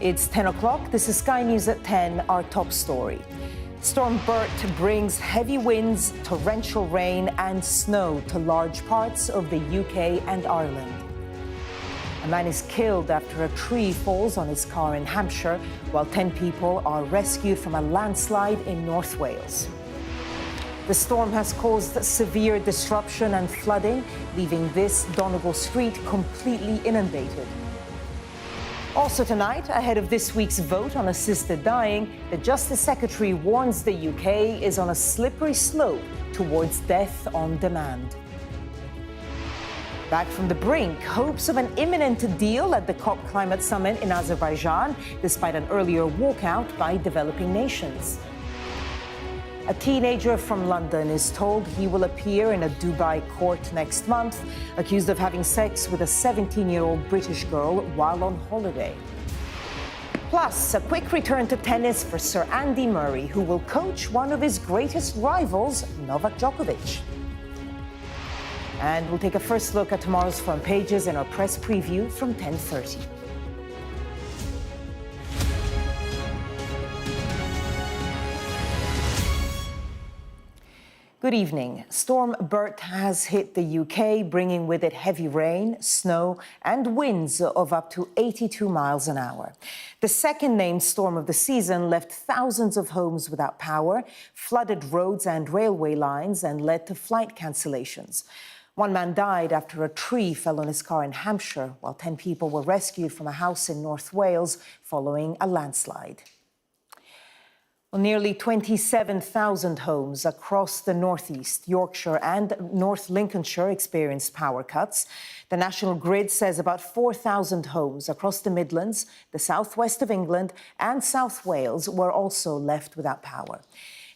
It's 10 o'clock. This is Sky News at 10, our top story. Storm Bert brings heavy winds, torrential rain and snow to large parts of the UK and Ireland. A man is killed after a tree falls on his car in Hampshire, while 10 people are rescued from a landslide in North Wales. The storm has caused severe disruption and flooding, leaving this Donegal street completely inundated. Also tonight, ahead of this week's vote on assisted dying, the Justice Secretary warns the UK is on a slippery slope towards death on demand. Back from the brink, hopes of an imminent deal at the COP climate summit in Azerbaijan, despite an earlier walkout by developing nations. A teenager from London is told he will appear in a Dubai court next month, accused of having sex with a 17-year-old British girl while on holiday. Plus, a quick return to tennis for Sir Andy Murray, who will coach one of his greatest rivals, Novak Djokovic. And we'll take a first look at tomorrow's front pages in our press preview from 10:30. Good evening. Storm Bert has hit the UK, bringing with it heavy rain, snow and winds of up to 82 miles an hour. The second named storm of the season left thousands of homes without power, flooded roads and railway lines and led to flight cancellations. One man died after a tree fell on his car in Hampshire, while 10 people were rescued from a house in North Wales following a landslide. Well, nearly 27,000 homes across the northeast, Yorkshire and North Lincolnshire experienced power cuts. The National Grid says about 4,000 homes across the Midlands, the southwest of England and South Wales were also left without power.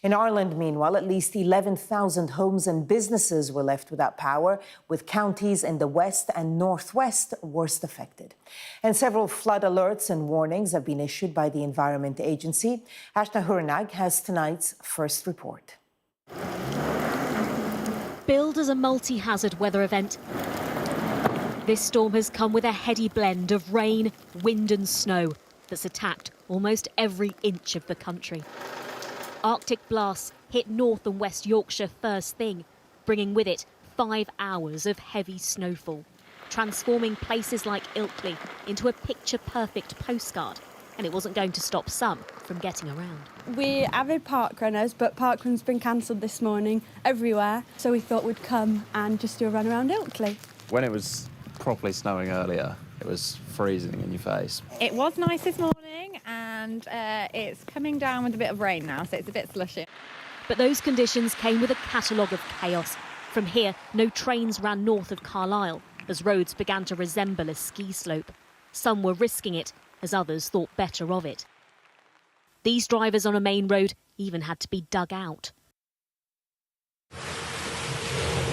In Ireland, meanwhile, at least 11,000 homes and businesses were left without power, with counties in the west and northwest worst affected. And several flood alerts and warnings have been issued by the Environment Agency. Ashna Hurnag has tonight's first report. Billed as a multi-hazard weather event, this storm has come with a heady blend of rain, wind and snow that's attacked almost every inch of the country. Arctic blasts hit North and West Yorkshire first thing, bringing with it 5 hours of heavy snowfall, transforming places like Ilkley into a picture-perfect postcard. And it wasn't going to stop some from getting around. We're avid park runners, but parkrun's been cancelled this morning everywhere, so we thought we'd come and just do a run around Ilkley. When it was properly snowing earlier, it was freezing in your face. It was nice this morning and it's coming down with a bit of rain now, so it's a bit slushy. But those conditions came with a catalogue of chaos. From here, no trains ran north of Carlisle as roads began to resemble a ski slope. Some were risking it as others thought better of it. These drivers on a main road even had to be dug out.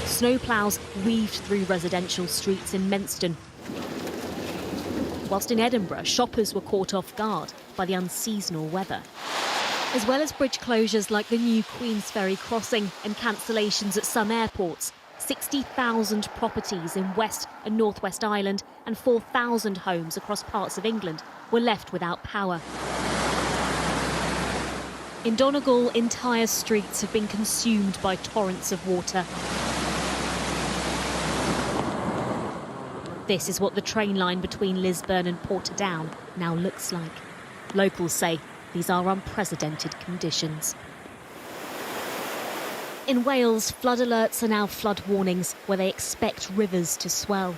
Snowplows weaved through residential streets in Menston, whilst in Edinburgh, shoppers were caught off guard by the unseasonal weather. As well as bridge closures like the new Queensferry crossing and cancellations at some airports, 60,000 properties in West and North West Ireland and 4,000 homes across parts of England were left without power. In Donegal, entire streets have been consumed by torrents of water. This is what the train line between Lisburn and Portadown now looks like. Locals say these are unprecedented conditions. In Wales, flood alerts are now flood warnings where they expect rivers to swell.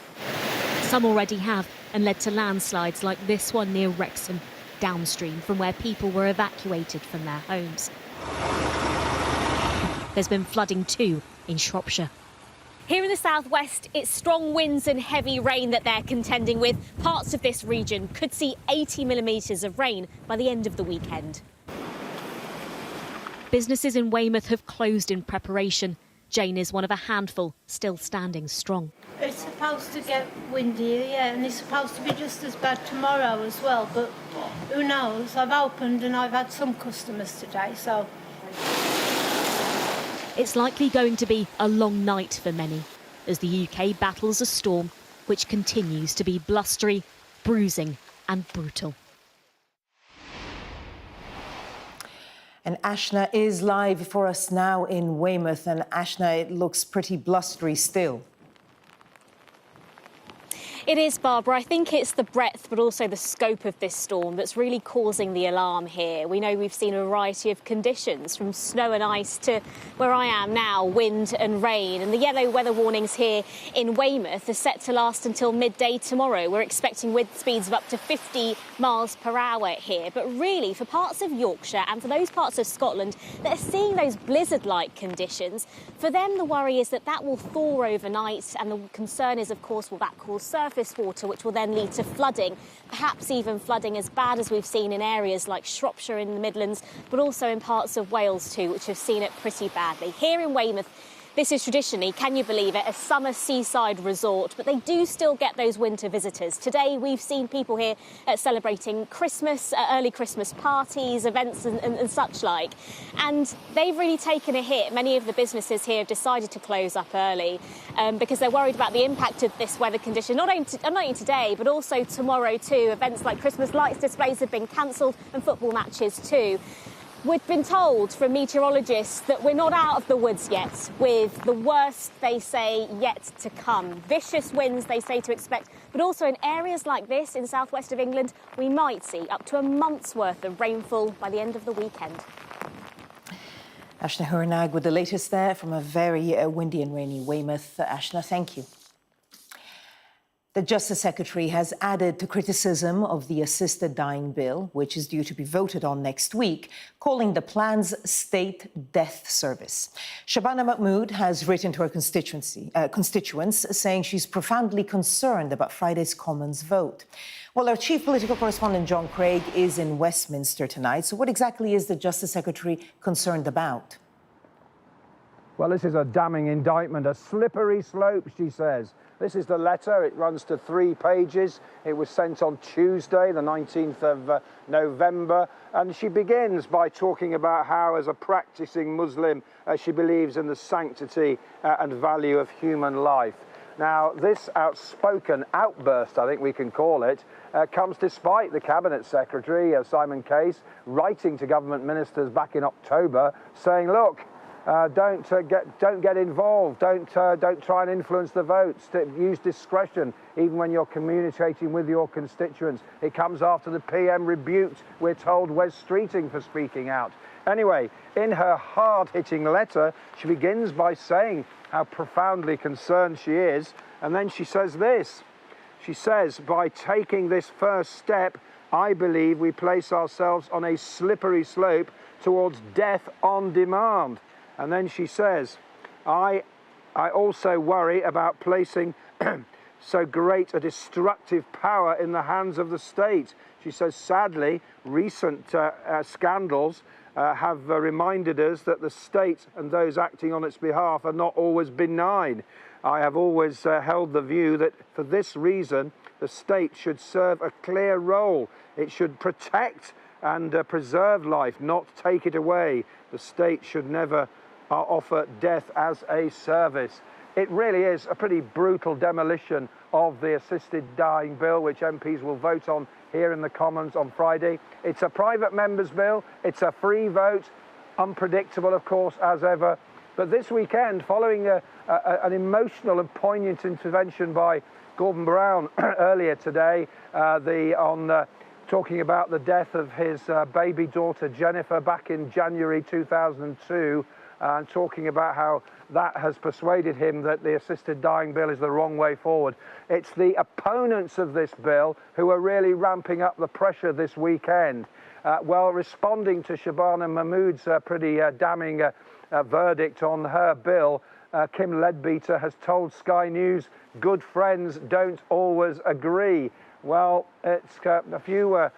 Some already have and led to landslides like this one near Wrexham, downstream from where people were evacuated from their homes. There's been flooding too in Shropshire. Here in the southwest, it's strong winds and heavy rain that they're contending with. Parts of this region could see 80 millimetres of rain by the end of the weekend. Businesses in Weymouth have closed in preparation. Jane is one of a handful still standing strong. It's supposed to get windier, yeah, and it's supposed to be just as bad tomorrow as well, but who knows? I've opened and I've had some customers today, so... It's likely going to be a long night for many as the UK battles a storm which continues to be blustery, bruising and brutal. And Ashna is live for us now in Weymouth. And Ashna, it looks pretty blustery still. It is, Barbara. I think it's the breadth but also the scope of this storm that's really causing the alarm here. We know we've seen a variety of conditions, from snow and ice to where I am now, wind and rain. And the yellow weather warnings here in Weymouth are set to last until midday tomorrow. We're expecting wind speeds of up to 50 miles per hour here. But really, for parts of Yorkshire and for those parts of Scotland that are seeing those blizzard-like conditions, for them the worry is that that will thaw overnight. And the concern is, of course, will that cause surface water, which will then lead to flooding, perhaps even flooding as bad as we've seen in areas like Shropshire in the Midlands, but also in parts of Wales too, which have seen it pretty badly. Here in Weymouth, this is traditionally, can you believe it, a summer seaside resort, but they do still get those winter visitors. Today, we've seen people here celebrating Christmas, early Christmas parties, events and such like. And they've really taken a hit. Many of the businesses here have decided to close up early because they're worried about the impact of this weather condition, not only today, but also tomorrow too. Events like Christmas lights displays have been cancelled and football matches too. We've been told from meteorologists that we're not out of the woods yet, with the worst, they say, yet to come. Vicious winds, they say, to expect, but also in areas like this in southwest of England, we might see up to a month's worth of rainfall by the end of the weekend. Ashna Hurnag with the latest there from a very windy and rainy Weymouth. Ashna, thank you. The Justice Secretary has added to criticism of the assisted dying bill, which is due to be voted on next week, calling the plan's state death service. Shabana Mahmood has written to her constituents saying she's profoundly concerned about Friday's Commons vote. Well, our chief political correspondent, John Craig, is in Westminster tonight. So what exactly is the Justice Secretary concerned about? Well, this is a damning indictment, a slippery slope, she says. This is the letter. It runs to 3 pages. It was sent on Tuesday, the 19th of November. And she begins by talking about how, as a practicing Muslim, she believes in the sanctity and value of human life. Now, this outspoken outburst, I think we can call it, comes despite the Cabinet Secretary, Simon Case, writing to government ministers back in October saying, look, don't get involved. Don't try and influence the votes. Use discretion, even when you're communicating with your constituents. It comes after the PM rebuked, we're told, Wes Streeting for speaking out. Anyway, in her hard-hitting letter, she begins by saying how profoundly concerned she is, and then she says this. She says, by taking this first step, I believe we place ourselves on a slippery slope towards death on demand. And then she says, I also worry about placing so great a destructive power in the hands of the state. She says, sadly, recent scandals have reminded us that the state and those acting on its behalf are not always benign. I have always held the view that for this reason, the state should serve a clear role. It should protect and preserve life, not take it away. The state should never offer death as a service. It really is a pretty brutal demolition of the assisted dying bill, which MPs will vote on here in the Commons on Friday. It's a private member's bill. It's a free vote, unpredictable, of course, as ever. But this weekend, following an emotional and poignant intervention by Gordon Brown earlier today, talking about the death of his baby daughter Jennifer back in January 2002, and talking about how that has persuaded him that the assisted dying bill is the wrong way forward. It's the opponents of this bill who are really ramping up the pressure this weekend. Well, responding to Shabana Mahmood's pretty damning verdict on her bill, Kim Leadbeater has told Sky News, good friends don't always agree. Well, it's a few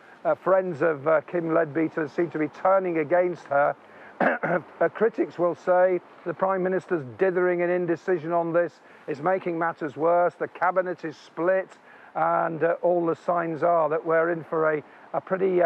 friends of Kim Leadbeater seem to be turning against her. Critics will say the Prime Minister's dithering and indecision on this is making matters worse. The Cabinet is split, and all the signs are that we're in for a pretty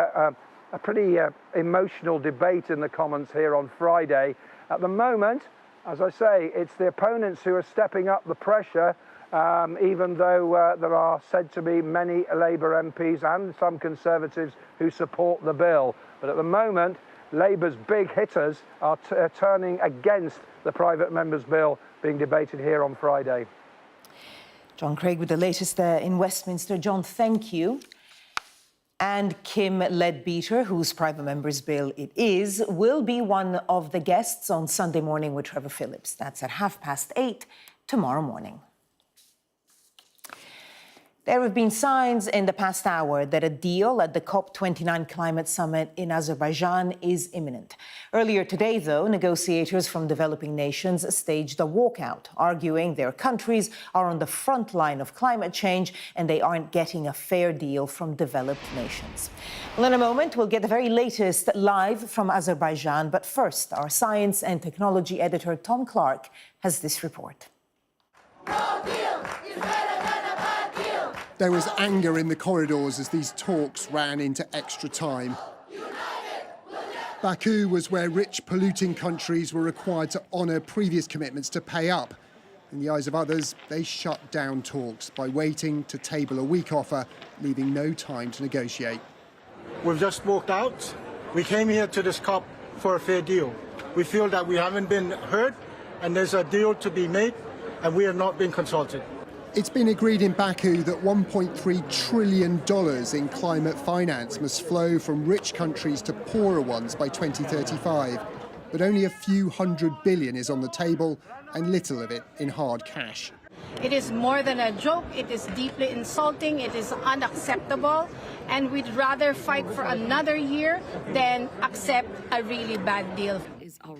emotional debate in the Commons here on Friday. At the moment, as I say, it's the opponents who are stepping up the pressure, even though there are said to be many Labour MPs and some Conservatives who support the bill. But at the moment, Labour's big hitters are turning against the private members' bill being debated here on Friday. John Craig with the latest in Westminster. John, thank you. And Kim Leadbeater, whose private members' bill it is, will be one of the guests on Sunday Morning with Trevor Phillips. That's at 8:30 tomorrow morning. There have been signs in the past hour that a deal at the COP29 climate summit in Azerbaijan is imminent. Earlier today, though, negotiators from developing nations staged a walkout, arguing their countries are on the front line of climate change and they aren't getting a fair deal from developed nations. Well, in a moment, we'll get the very latest live from Azerbaijan. But first, our science and technology editor, Tom Clark, has this report. No deal is better than a bad deal. There was anger in the corridors as these talks ran into extra time. Baku was where rich, polluting countries were required to honour previous commitments to pay up. In the eyes of others, they shut down talks by waiting to table a weak offer, leaving no time to negotiate. We've just walked out. We came here to this COP for a fair deal. We feel that we haven't been heard and there's a deal to be made and we have not been consulted. It's been agreed in Baku that $1.3 trillion in climate finance must flow from rich countries to poorer ones by 2035. But only a few hundred billion is on the table, and little of it in hard cash. It is more than a joke, it is deeply insulting, it is unacceptable, and we'd rather fight for another year than accept a really bad deal.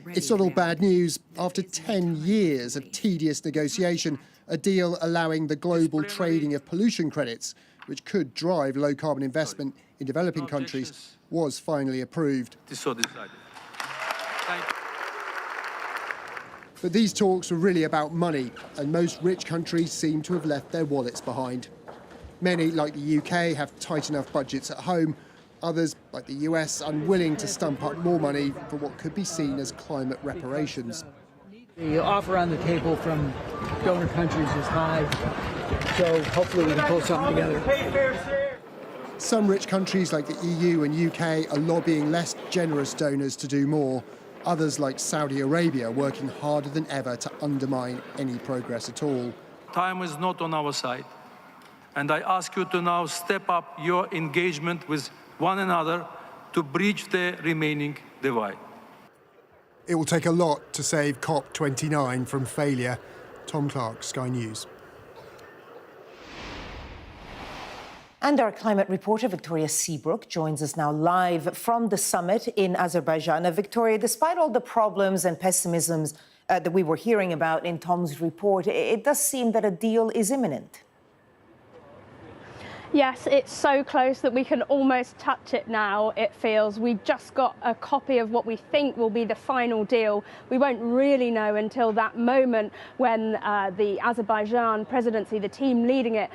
It's not all bad news. After 10 years of tedious negotiation, a deal allowing the global trading of pollution credits, which could drive low-carbon investment in developing countries, was finally approved. But these talks were really about money, and most rich countries seem to have left their wallets behind. Many, like the UK, have tight enough budgets at home. Others, like the US, unwilling to stump up more money for what could be seen as climate reparations. The offer on the table from donor countries is high, so hopefully we can pull something together. Some rich countries like the EU and UK are lobbying less generous donors to do more. Others, like Saudi Arabia, working harder than ever to undermine any progress at all. Time is not on our side, and I ask you to now step up your engagement with one another to bridge the remaining divide. It will take a lot to save COP29 from failure. Tom Clark, Sky News. And our climate reporter, Victoria Seabrook, joins us now live from the summit in Azerbaijan. Victoria, despite all the problems and pessimisms that we were hearing about in Tom's report, it does seem that a deal is imminent. Yes, it's so close that we can almost touch it now, it feels. We just got a copy of what we think will be the final deal. We won't really know until that moment when the Azerbaijan presidency, the team leading it,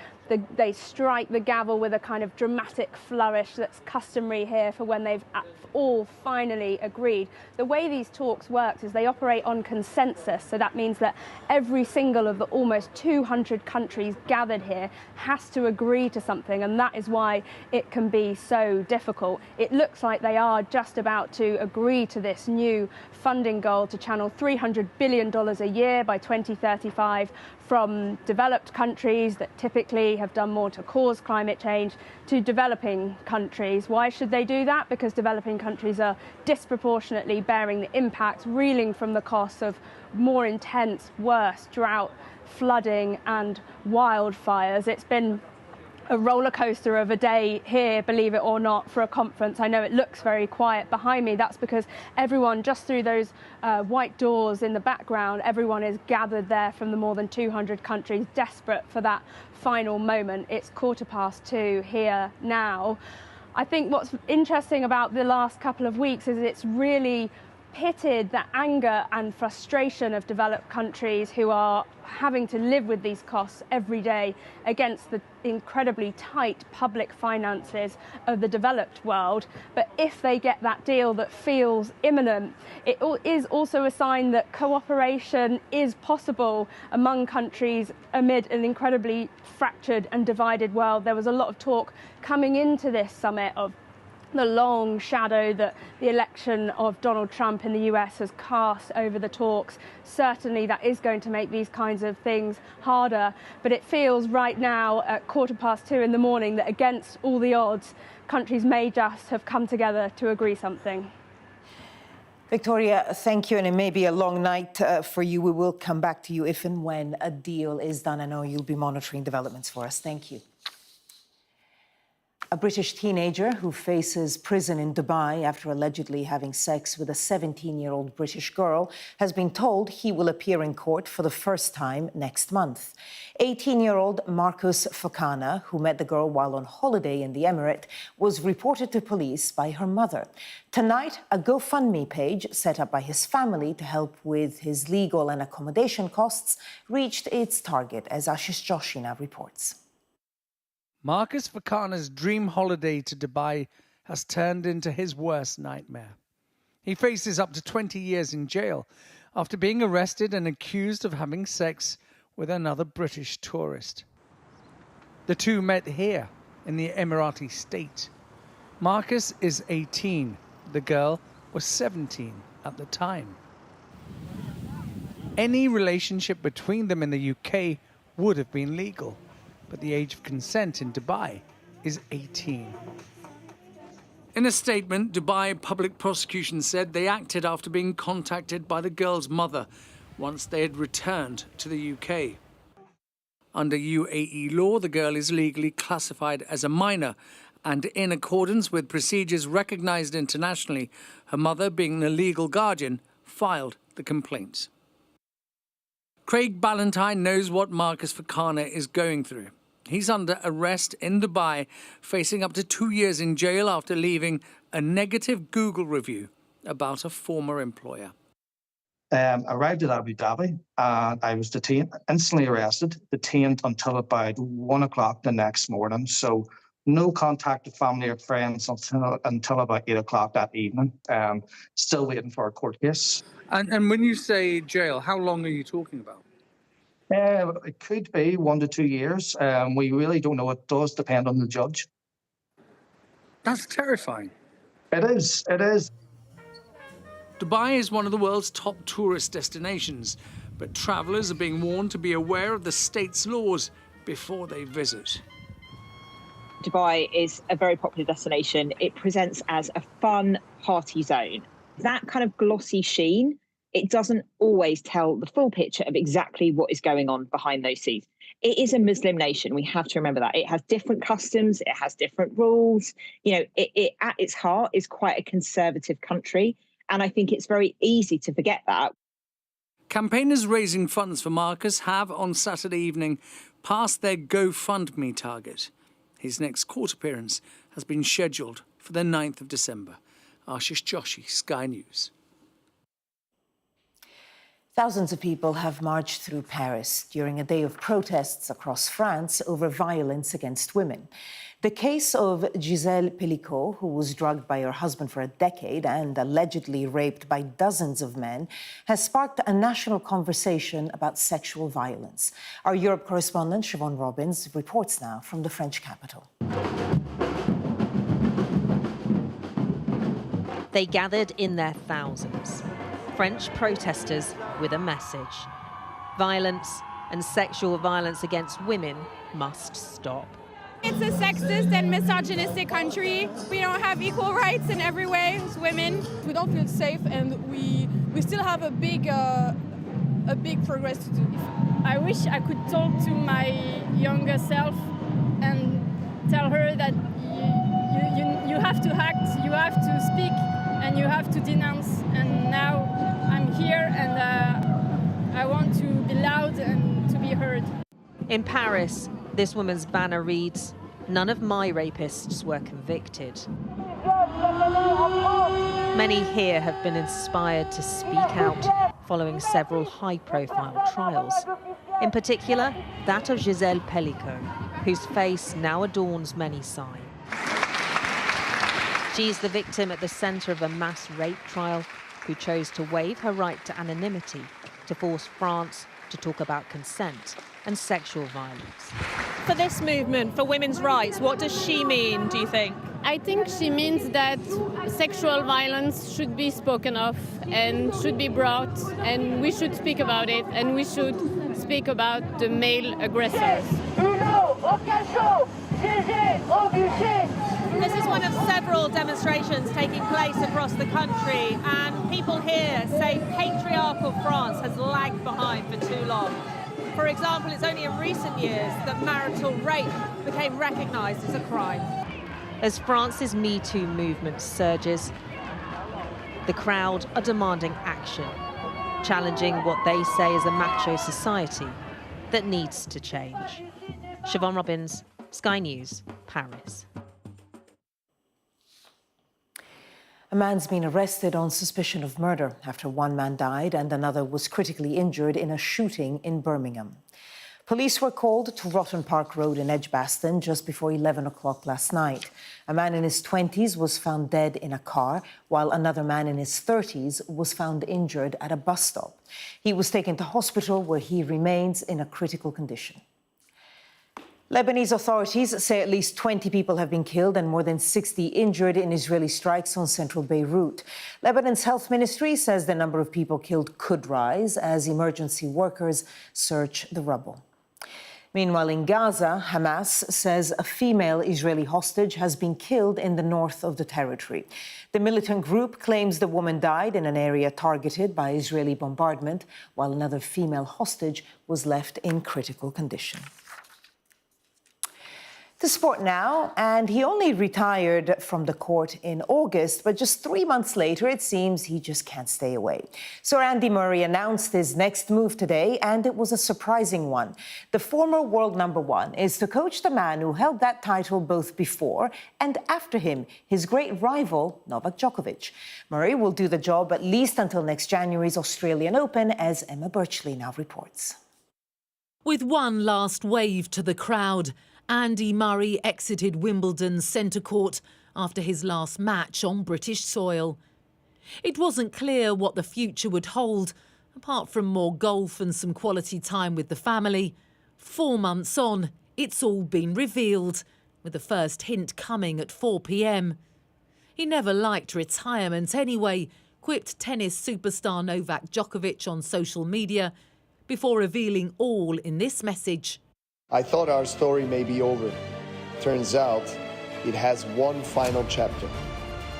they strike the gavel with a kind of dramatic flourish that's customary here for when they've all finally agreed. The way these talks work is they operate on consensus, so that means that every single of the almost 200 countries gathered here has to agree to something, and that is why it can be so difficult. It looks like they are just about to agree to this new funding goal to channel $300 billion a year by 2035 from developed countries that typically have done more to cause climate change to developing countries. Why should they do that? Because developing countries are disproportionately bearing the impacts, reeling from the costs of more intense, worse drought, flooding and wildfires. It's been a roller coaster of a day here, believe it or not, for a conference. I know it looks very quiet behind me. That's because everyone, just through those white doors in the background, everyone is gathered there from the more than 200 countries, desperate for that final moment. It's 2:15 here now. I think what's interesting about the last couple of weeks is it's really pitted the anger and frustration of developed countries who are having to live with these costs every day against the incredibly tight public finances of the developed world. But if they get that deal that feels imminent, it is also a sign that cooperation is possible among countries amid an incredibly fractured and divided world. There was a lot of talk coming into this summit of the long shadow that the election of Donald Trump in the US has cast over the talks. Certainly that is going to make these kinds of things harder, but it feels right now at 2:15 in the morning that against all the odds, countries may just have come together to agree something. Victoria, thank you, and it may be a long night for you. We will come back to you if and when a deal is done. I know you'll be monitoring developments for us. Thank you. A British teenager who faces prison in Dubai after allegedly having sex with a 17-year-old British girl has been told he will appear in court for the first time next month. 18-year-old Marcus Fokana, who met the girl while on holiday in the Emirate, was reported to police by her mother. Tonight, a GoFundMe page set up by his family to help with his legal and accommodation costs reached its target, as Ashish Joshi now reports. Marcus Fokana's dream holiday to Dubai has turned into his worst nightmare. He faces up to 20 years in jail after being arrested and accused of having sex with another British tourist. The two met here in the Emirati state. Marcus is 18. The girl was 17 at the time. Any relationship between them in the UK would have been legal, but the age of consent in Dubai is 18. In a statement, Dubai Public Prosecution said they acted after being contacted by the girl's mother once they had returned to the UK. Under UAE law, the girl is legally classified as a minor, and in accordance with procedures recognised internationally, her mother, being the legal guardian, filed the complaints. Craig Ballantyne knows what Marcus Fokana is going through. He's under arrest in Dubai, facing up to 2 years in jail after leaving a negative Google review about a former employer. Arrived at Abu Dhabi and I was detained, instantly arrested, detained until about 1 o'clock the next morning. So no contact with family or friends until about 8 o'clock that evening. Still waiting for a court case. And when you say jail, how long are you talking about? It could be 1 to 2 years. We really don't know. It does depend on the judge. That's terrifying. It is. It is. Dubai is one of the world's top tourist destinations, but travellers are being warned to be aware of the state's laws before they visit. Dubai is a very popular destination. It presents as a fun party zone. That kind of glossy sheen, it doesn't always tell the full picture of exactly what is going on behind those scenes. It is a Muslim nation. We have to remember that. It has different customs. It has different rules. You know, it at its heart is quite a conservative country. And I think it's very easy to forget that. Campaigners raising funds for Marcus have, on Saturday evening, passed their GoFundMe target. His next court appearance has been scheduled for the 9th of December. Ashish Joshi, Sky News. Thousands of people have marched through Paris during a day of protests across France over violence against women. The case of Gisèle Pelicot, who was drugged by her husband for a decade and allegedly raped by dozens of men, has sparked a national conversation about sexual violence. Our Europe correspondent, Siobhan Robbins, reports now from the French capital. They gathered in their thousands. French protesters with a message. Violence and sexual violence against women must stop. It's a sexist and misogynistic country. We don't have equal rights in every way as women. We don't feel safe, and we still have a big progress to do. I wish I could talk to my younger self and tell her that you have to act, you have to speak, and you have to denounce. And now I'm here, and I want to be loud and to be heard. In Paris, this woman's banner reads, "None of my rapists were convicted." Many here have been inspired to speak out following several high-profile trials. In particular, that of Gisèle Pelicot, whose face now adorns many signs. She's the victim at the centre of a mass rape trial who chose to waive her right to anonymity to force France to talk about consent and sexual violence. For this movement, for women's rights, what does she mean, do you think? I think she means that sexual violence should be spoken of and should be brought, and we should speak about it, and we should speak about the male aggressors. This is one of several demonstrations taking place across the country, and people here say patriarchal France has lagged behind for too long. For example, it's only in recent years that marital rape became recognised as a crime. As France's Me Too movement surges, the crowd are demanding action, challenging what they say is a macho society that needs to change. Siobhan Robbins, Sky News, Paris. A man's been arrested on suspicion of murder after one man died and another was critically injured in a shooting in Birmingham. Police were called to Rotten Park Road in Edgbaston just before 11 o'clock last night. A man in his 20s was found dead in a car, while another man in his 30s was found injured at a bus stop. He was taken to hospital where he remains in a critical condition. Lebanese authorities say at least 20 people have been killed and more than 60 injured in Israeli strikes on central Beirut. Lebanon's health ministry says the number of people killed could rise as emergency workers search the rubble. Meanwhile, in Gaza, Hamas says a female Israeli hostage has been killed in the north of the territory. The militant group claims the woman died in an area targeted by Israeli bombardment, while another female hostage was left in critical condition. To sport now, and he only retired from the court in August, but just 3 months later, it seems he just can't stay away. Sir Andy Murray announced his next move today, and it was a surprising one. The former world #1 is to coach the man who held that title both before and after him, his great rival, Novak Djokovic. Murray will do the job at least until next January's Australian Open, as Emma Birchley now reports. With one last wave to the crowd, Andy Murray exited Wimbledon's centre court after his last match on British soil. It wasn't clear what the future would hold, apart from more golf and some quality time with the family. 4 months on, it's all been revealed, with the first hint coming at 4 p.m. He never liked retirement anyway, quipped tennis superstar Novak Djokovic on social media, before revealing all in this message. I thought our story may be over. Turns out, it has one final chapter.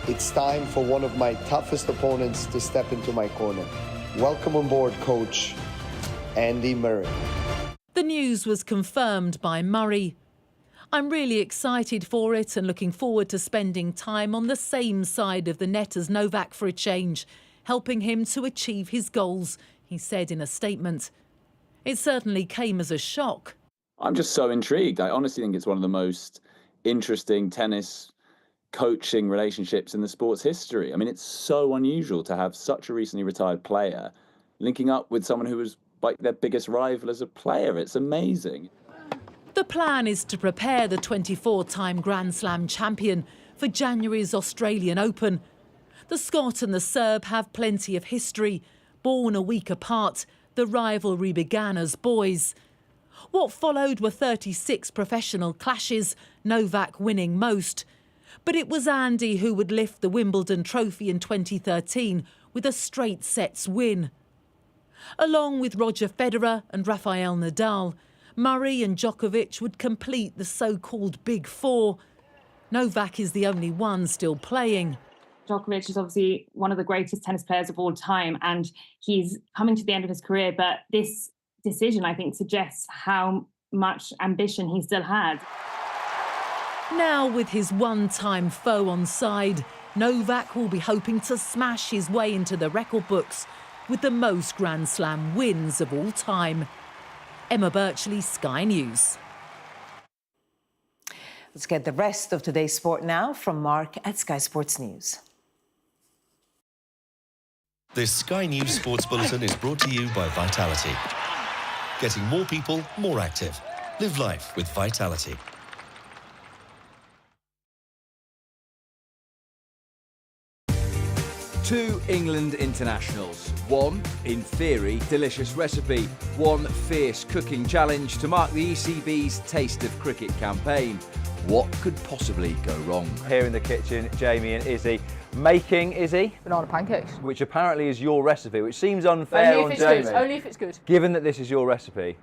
It's time for one of my toughest opponents to step into my corner. Welcome on board, Coach Andy Murray. The news was confirmed by Murray. I'm really excited for it and looking forward to spending time on the same side of the net as Novak for a change, helping him to achieve his goals, he said in a statement. It certainly came as a shock. I'm just so intrigued. I honestly think it's one of the most interesting tennis coaching relationships in the sport's history. I mean, it's so unusual to have such a recently retired player linking up with someone who was like their biggest rival as a player. It's amazing. The plan is to prepare the 24-time Grand Slam champion for January's Australian Open. The Scot and the Serb have plenty of history. Born a week apart, the rivalry began as boys. What followed were 36 professional clashes, Novak winning most. But it was Andy who would lift the Wimbledon trophy in 2013 with a straight sets win. Along with Roger Federer and Rafael Nadal, Murray and Djokovic would complete the so-called Big Four. Novak is the only one still playing. Djokovic is obviously one of the greatest tennis players of all time, and he's coming to the end of his career, but this decision, I think, suggests how much ambition he still had. Now, with his one-time foe on side, Novak will be hoping to smash his way into the record books with the most Grand Slam wins of all time. Emma Birchley, Sky News. Let's get the rest of today's sport now from Mark at Sky Sports News. This Sky News Sports Bulletin is brought to you by Vitality. Getting more people more active. Live life with Vitality. Two England internationals. One, in theory, delicious recipe. One fierce cooking challenge to mark the ECB's Taste of Cricket campaign. What could possibly go wrong? Here in the kitchen, Jamie and Izzy making, Izzy? Banana pancakes. Which apparently is your recipe, which seems unfair on Jamie. Good. Only if it's good. Given that this is your recipe,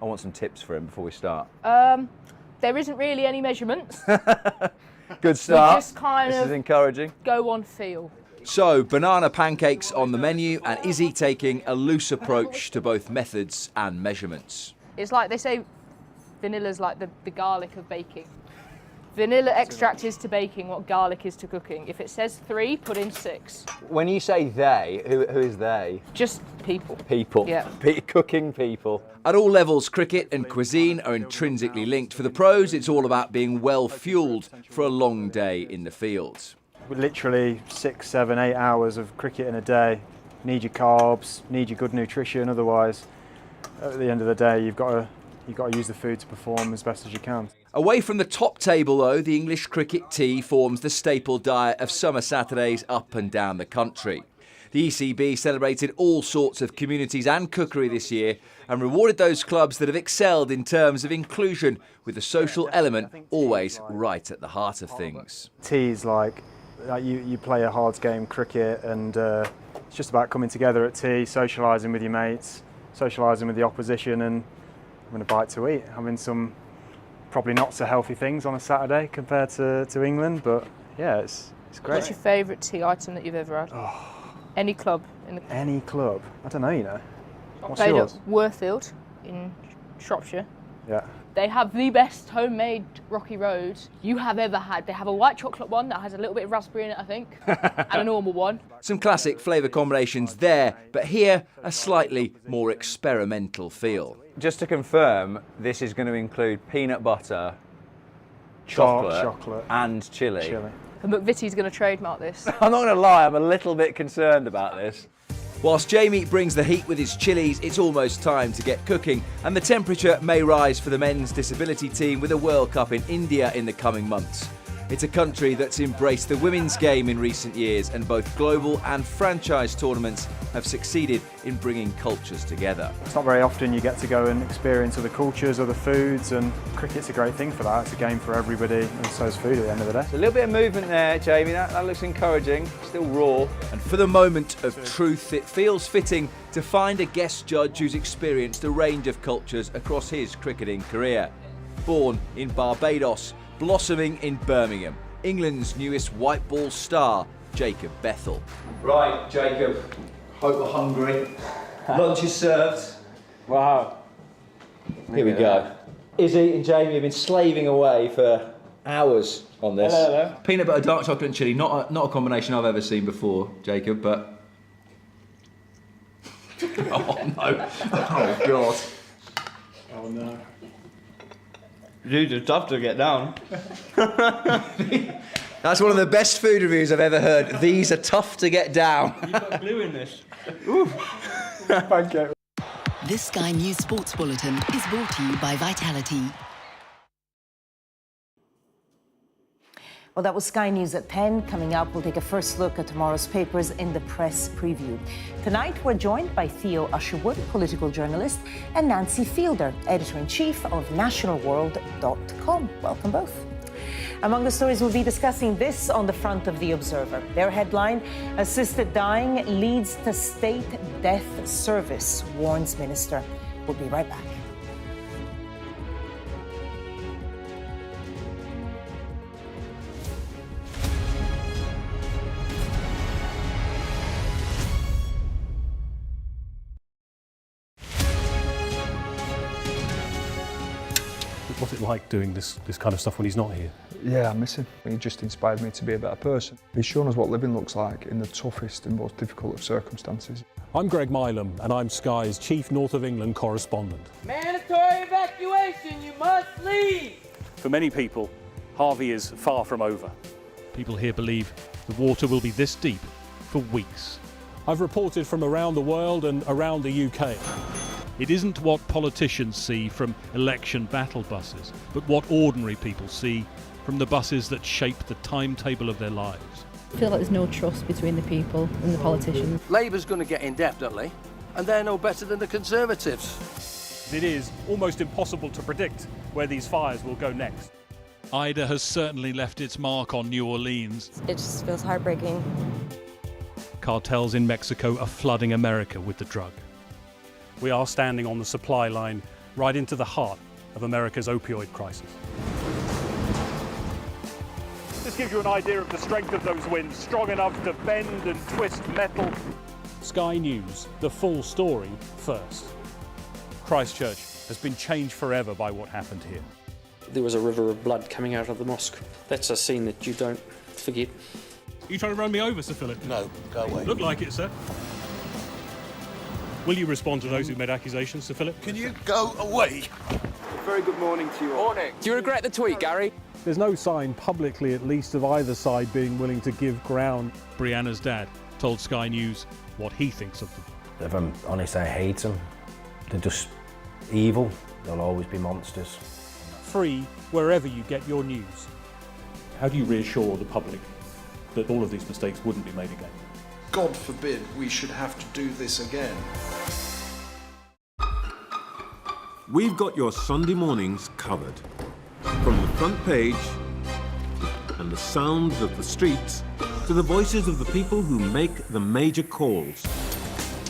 I want some tips for him before we start. There isn't really any measurements. Good start. We just kind this of is encouraging. Go on feel. So, banana pancakes on the menu and Izzy taking a loose approach to both methods and measurements. It's like they say vanilla's like the garlic of baking. Vanilla extract is to baking what garlic is to cooking. If it says 3, put in 6. When you say they, who is they? Just people. People. Yeah. Cooking people. At all levels, cricket and cuisine are intrinsically linked. For the pros, it's all about being well fueled for a long day in the fields. Literally 6, 7, 8 hours of cricket in a day. Need your carbs, need your good nutrition. Otherwise, at the end of the day, you've got to use the food to perform as best as you can. Away from the top table, though, the English cricket tea forms the staple diet of summer Saturdays up and down the country. The ECB celebrated all sorts of communities and cookery this year and rewarded those clubs that have excelled in terms of inclusion, with the social element always right at the heart of things. Tea is like you play a hard game, cricket, and it's just about coming together at tea, socialising with your mates, socialising with the opposition, and having a bite to eat, having some probably not so healthy things on a Saturday compared to England, but yeah, it's great. What's your favourite tea item that you've ever had? Any club in the Any club? I don't know, you know. What's played yours? at Worthfield in Shropshire. Yeah. They have the best homemade Rocky Road you have ever had. They have a white chocolate one that has a little bit of raspberry in it, I think, and a normal one. Some classic flavour combinations there, but here a slightly more experimental feel. Just to confirm, this is going to include peanut butter, chocolate. And chilli. And McVitie's going to trademark this. I'm not going to lie, I'm a little bit concerned about this. Whilst Jamie brings the heat with his chilies, it's almost time to get cooking, and the temperature may rise for the men's disability team with a World Cup in India in the coming months. It's a country that's embraced the women's game in recent years, and both global and franchise tournaments have succeeded in bringing cultures together. It's not very often you get to go and experience other cultures, other foods, and cricket's a great thing for that. It's a game for everybody, and so is food at the end of the day. A little bit of movement there, Jamie. That looks encouraging. Still raw. And for the moment of truth, it feels fitting to find a guest judge who's experienced a range of cultures across his cricketing career. Born in Barbados, blossoming in Birmingham, England's newest white ball star, Jacob Bethel. Right, Jacob. Hope we're hungry. Lunch is served. Wow. Here we go. Izzy and Jamie have been slaving away for hours on this. Hello. Peanut butter, dark chocolate and chilli, not a combination I've ever seen before, Jacob, but... Oh no. Oh God. Oh no. Dude, it's tough to get down. That's one of the best food reviews I've ever heard. These are tough to get down. You've got glue in this. Thank you. This Sky News Sports Bulletin is brought to you by Vitality. Well, that was Sky News at 10. Coming up, we'll take a first look at tomorrow's papers in the press preview. Tonight, we're joined by Theo Usherwood, political journalist, and Nancy Fielder, editor-in-chief of nationalworld.com. Welcome both. Among the stories we'll be discussing, this on the front of The Observer. Their headline, assisted dying leads to state death service, warns minister. We'll be right back. What's it like doing this kind of stuff when he's not here? Yeah, I miss him. He just inspired me to be a better person. He's shown us what living looks like in the toughest and most difficult of circumstances. I'm Greg Milam, and I'm Sky's Chief North of England correspondent. Mandatory evacuation, you must leave! For many people, Harvey is far from over. People here believe the water will be this deep for weeks. I've reported from around the world and around the UK. It isn't what politicians see from election battle buses, but what ordinary people see from the buses that shape the timetable of their lives. I feel like there's no trust between the people and the politicians. Labour's going to get in definitely, and they're no better than the Conservatives. It is almost impossible to predict where these fires will go next. Ida has certainly left its mark on New Orleans. It just feels heartbreaking. Cartels in Mexico are flooding America with the drug. We are standing on the supply line right into the heart of America's opioid crisis. This gives you an idea of the strength of those winds, strong enough to bend and twist metal. Sky News, the full story first. Christchurch has been changed forever by what happened here. There was a river of blood coming out of the mosque. That's a scene that you don't forget. Are you trying to run me over, Sir Philip? No, go away. Look like it, sir. Will you respond to those who made accusations, Sir Philip? Can you go away? Very good morning to you all. Morning. Do you regret the tweet, Gary? There's no sign, publicly at least, of either side being willing to give ground. Brianna's dad told Sky News what he thinks of them. If I'm honest, I hate them. They're just evil. They'll always be monsters. Free wherever you get your news. How do you reassure the public that all of these mistakes wouldn't be made again? God forbid we should have to do this again. We've got your Sunday mornings covered. From the front page and the sounds of the streets to the voices of the people who make the major calls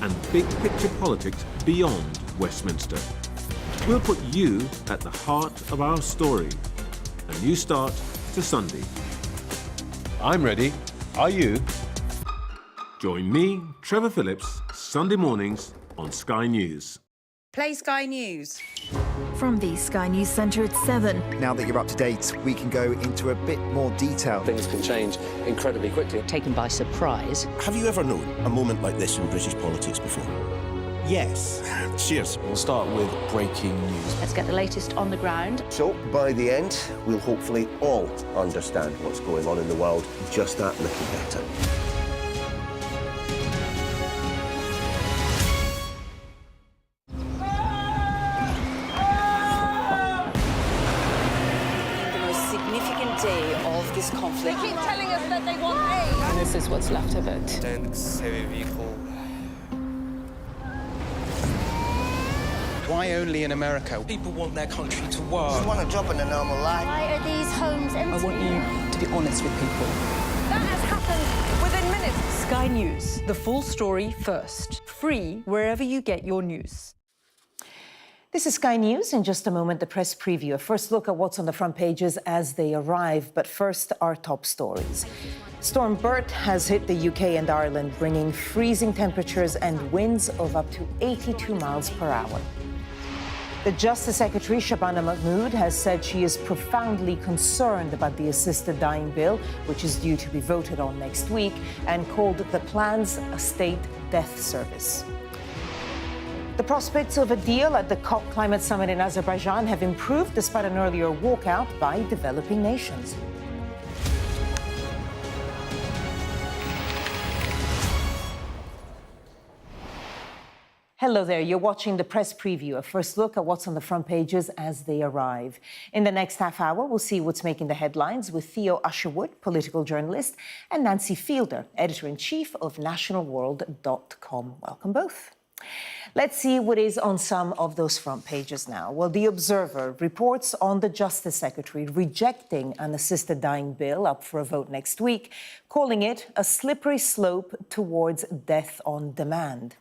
and big picture politics beyond Westminster. We'll put you at the heart of our story. A new start to Sunday. I'm ready. Are you? Join me, Trevor Phillips, Sunday mornings on Sky News. Play Sky News. From the Sky News Centre at 7. Now that you're up to date, we can go into a bit more detail. Things can change incredibly quickly. Taken by surprise. Have you ever known a moment like this in British politics before? Yes. Cheers. We'll start with breaking news. Let's get the latest on the ground. So, by the end, we'll hopefully all understand what's going on in the world just that little better. Day of this conflict. They keep telling us that they want aid. And this is what's left of it. Tanks, heavy vehicle. Why only in America? People want their country to work. You want a job in a normal life. Why are these homes empty? I want you to be honest with people. That has happened within minutes. Sky News, the full story first. Free wherever you get your news. This is Sky News. In just a moment, the press preview. A first look at what's on the front pages as they arrive. But first, our top stories. Storm Bert has hit the UK and Ireland, bringing freezing temperatures and winds of up to 82 miles per hour. The Justice Secretary, Shabana Mahmood, has said she is profoundly concerned about the assisted dying bill, which is due to be voted on next week, and called the plans a state death service. The prospects of a deal at the COP climate summit in Azerbaijan have improved despite an earlier walkout by developing nations. Hello there, you're watching the press preview, a first look at what's on the front pages as they arrive. In the next half hour, we'll see what's making the headlines with Theo Usherwood, political journalist, and Nancy Fielder, editor-in-chief of nationalworld.com. Welcome both. Let's see what is on some of those front pages now. Well, The Observer reports on the Justice Secretary rejecting an assisted dying bill up for a vote next week, calling it a slippery slope towards death on demand.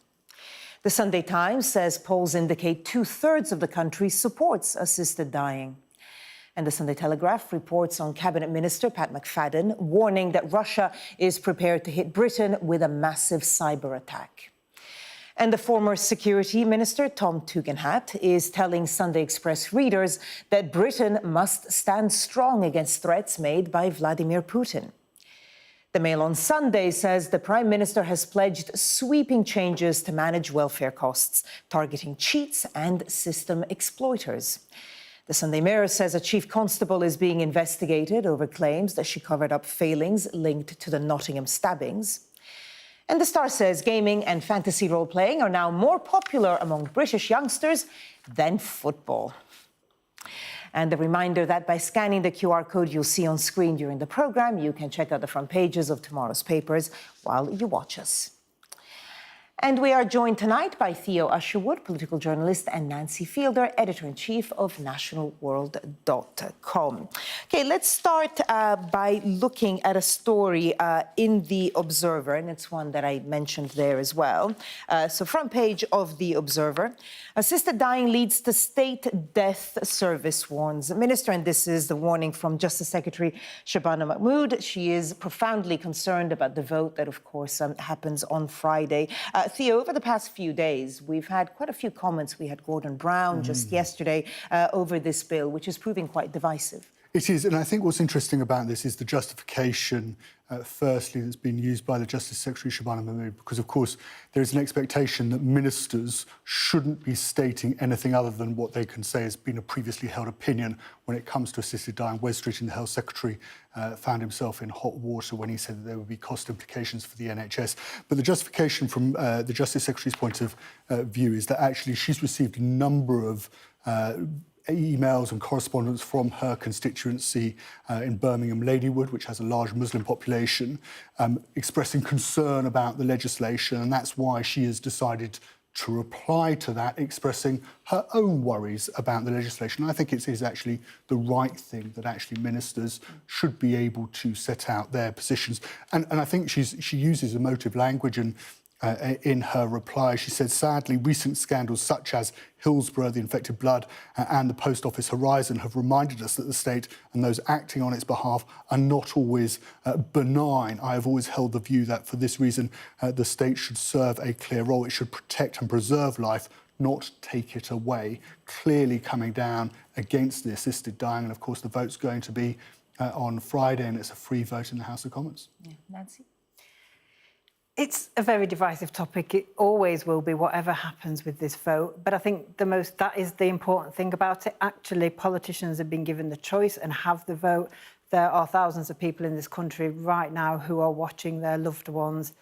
The Sunday Times says polls indicate 2/3 of the country supports assisted dying. And the Sunday Telegraph reports on Cabinet Minister Pat McFadden warning that Russia is prepared to hit Britain with a massive cyber attack. And the former Security Minister, Tom Tugendhat, is telling Sunday Express readers that Britain must stand strong against threats made by Vladimir Putin. The Mail on Sunday says the Prime Minister has pledged sweeping changes to manage welfare costs, targeting cheats and system exploiters. The Sunday Mirror says a chief constable is being investigated over claims that she covered up failings linked to the Nottingham stabbings. And the Star says gaming and fantasy role-playing are now more popular among British youngsters than football. And a reminder that by scanning the QR code you'll see on screen during the program, you can check out the front pages of tomorrow's papers while you watch us. And we are joined tonight by Theo Usherwood, political journalist, and Nancy Fielder, editor-in-chief of nationalworld.com. Okay, let's start by looking at a story in The Observer, and it's one that I mentioned there as well. So front page of The Observer. Assisted dying leads to state death service, warns the minister, and this is the warning from Justice Secretary Shabana Mahmood. She is profoundly concerned about the vote that, of course, happens on Friday. Theo, over the past few days, we've had quite a few comments. We had Gordon Brown just yesterday over this bill, which is proving quite divisive. It is, and I think what's interesting about this is the justification, firstly, that's been used by the Justice Secretary, Shabana Mahmood, because, of course, there is an expectation that ministers shouldn't be stating anything other than what they can say has been a previously held opinion when it comes to assisted dying. Wes Streeting, the Health Secretary, found himself in hot water when he said that there would be cost implications for the NHS. But the justification from the Justice Secretary's point of view is that actually she's received a number of emails and correspondence from her constituency in Birmingham Ladywood, which has a large Muslim population, expressing concern about the legislation, and that's why she has decided to reply to that, expressing her own worries about the legislation. I think it is actually the right thing that actually ministers should be able to set out their positions. And I think she uses emotive language, and in her reply, she said, sadly, recent scandals such as Hillsborough, the infected blood, and the Post Office Horizon have reminded us that the state and those acting on its behalf are not always benign. I have always held the view that for this reason, the state should serve a clear role. It should protect and preserve life, not take it away. Clearly coming down against the assisted dying. And of course, the vote's going to be on Friday, and it's a free vote in the House of Commons. Yeah. Nancy? It's a very divisive topic. It always will be, whatever happens with this vote. But I think that is the important thing about it. Actually, politicians have been given the choice and have the vote. There are thousands of people in this country right now who are watching their loved ones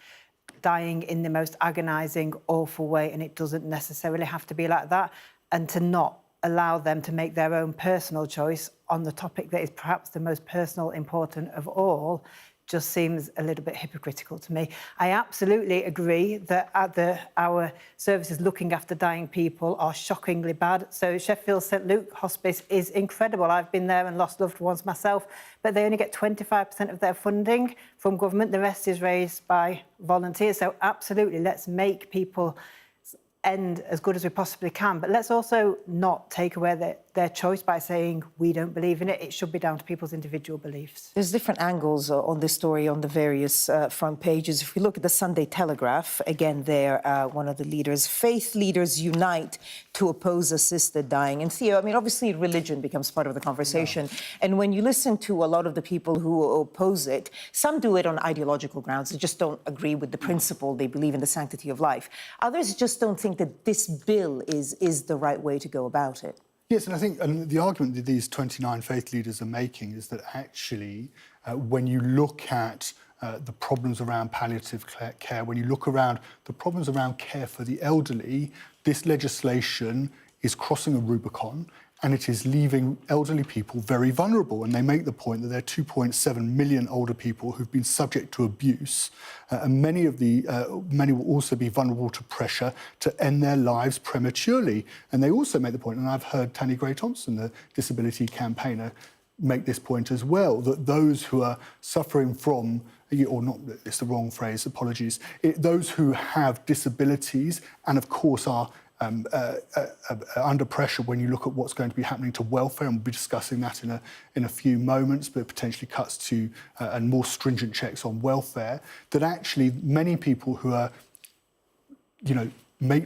dying in the most agonising, awful way, and it doesn't necessarily have to be like that. And to not allow them to make their own personal choice on the topic that is perhaps the most personal, important of all, just seems a little bit hypocritical to me. I absolutely agree that our services looking after dying people are shockingly bad. So Sheffield St Luke Hospice is incredible. I've been there and lost loved ones myself, but they only get 25% of their funding from government. The rest is raised by volunteers. So absolutely, let's make people end as good as we possibly can, but let's also not take away their choice by saying we don't believe in it. It should be down to people's individual beliefs. There's different angles on this story on the various front pages. If we look at the Sunday Telegraph, again there, one of the leaders, faith leaders unite to oppose assisted dying. And Theo, I mean, obviously religion becomes part of the conversation. No. And when you listen to a lot of the people who oppose it, some do it on ideological grounds. They just don't agree with the principle. They believe in the sanctity of life. Others just don't think that this bill is the right way to go about it. Yes, and I think the argument that these 29 faith leaders are making is that actually, when you look at the problems around palliative care, when you look around the problems around care for the elderly, this legislation is crossing a Rubicon, and it is leaving elderly people very vulnerable. And they make the point that there are 2.7 million older people who've been subject to abuse, and many will also be vulnerable to pressure to end their lives prematurely. And they also make the point, and I've heard Tanni Grey-Thompson, the disability campaigner, make this point as well, that those who are suffering from, or not, it's the wrong phrase, apologies, those who have disabilities and, of course, are under pressure when you look at what's going to be happening to welfare, and we'll be discussing that in a few moments, but potentially cuts to and more stringent checks on welfare, that actually many people who are,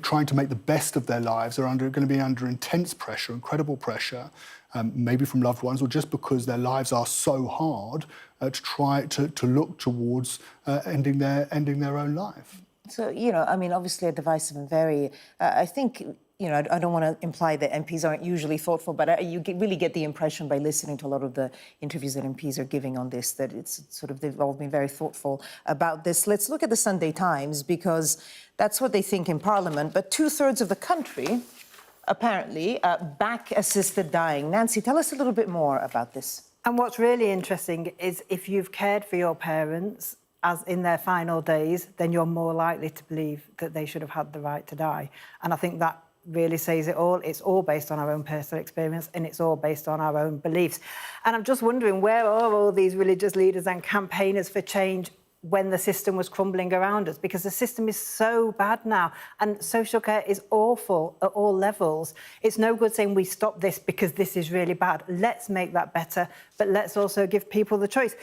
trying to make the best of their lives are going to be under intense pressure, incredible pressure, maybe from loved ones, or just because their lives are so hard, to try to look towards ending their own life. So, I mean, obviously a divisive and very, I think, I don't want to imply that MPs aren't usually thoughtful, but you really get the impression by listening to a lot of the interviews that MPs are giving on this that they've all been very thoughtful about this. Let's look at the Sunday Times, because that's what they think in Parliament. But 2/3 of the country apparently, back-assisted dying. Nancy, tell us a little bit more about this. And what's really interesting is if you've cared for your parents as in their final days, then you're more likely to believe that they should have had the right to die. And I think that really says it all. It's all based on our own personal experience and it's all based on our own beliefs. And I'm just wondering, where are all these religious leaders and campaigners for change when the system was crumbling around us? Because the system is so bad now and social care is awful at all levels. It's no good saying we stop this because this is really bad. Let's make that better, but let's also give people the choice.